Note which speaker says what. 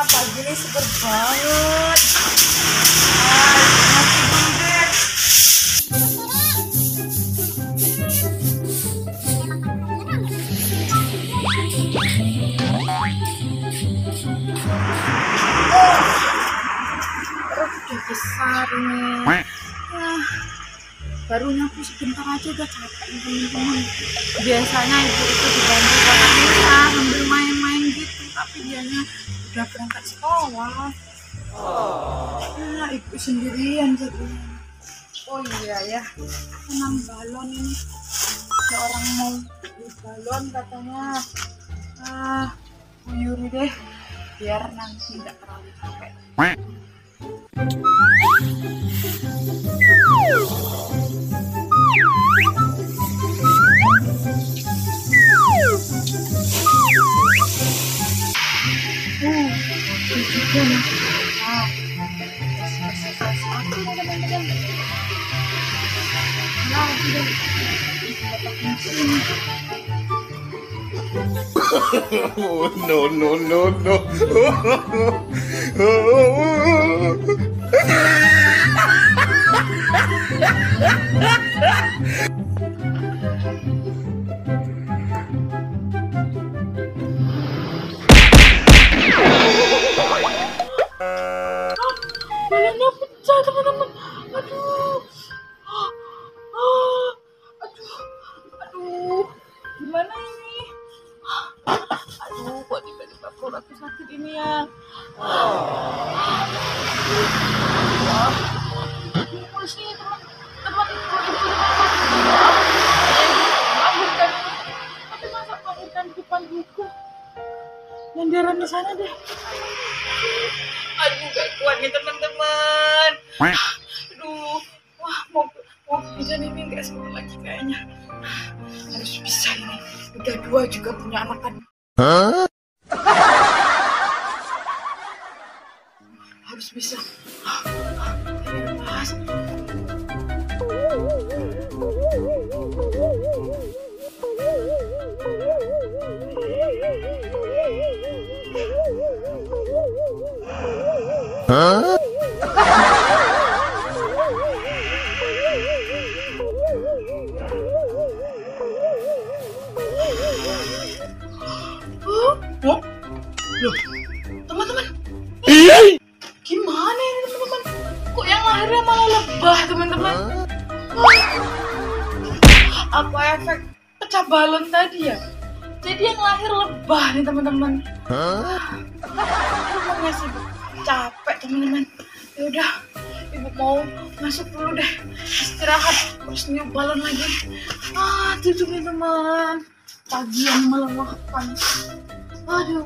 Speaker 1: Pagi ini seger banget. Perut udah besar nih. Baru nyapu sebentar aja udah capek teman-teman. Biasanya ibu itu dibantu kakak Nisa sambil main-main gitu, tapi dianya udah berangkat sekolah. Nah, ibu sendirian jadinya. Oh iya ya, senang balon ini. Ada orang mau beli balon katanya. Nyuruh deh, biar nanti nggak terlalu capek.
Speaker 2: Oh, no, no, no, no.
Speaker 1: Balonnya pecah teman-teman. Aduh. Aduh. Gimana ini? Aduh, kok tiba-tiba perut aku sakit ini ya. Masih teman-teman bangunkan. Tapi masa bangunkan di depan buku? Lenderan di sana deh. Aduh, gak kuat nih teman-teman. Aduh, wah mau bikin ini nggak seru lagi kayaknya. Harus bisa ini. Udah 2 juga punya anak kan. Harus bisa. Mas. Loh, teman-teman, gimana ini teman-teman? Kok yang lahirnya malah lebah teman-teman? Apa efek pecah balon tadi ya? Jadi yang lahir lebah nih teman-teman. Emangnya sih capek teman-teman. Ya udah, ibu mau masuk dulu deh, istirahat, terus niup balon lagi. Tuh teman-teman, pagi yang melelahkan. Aduh.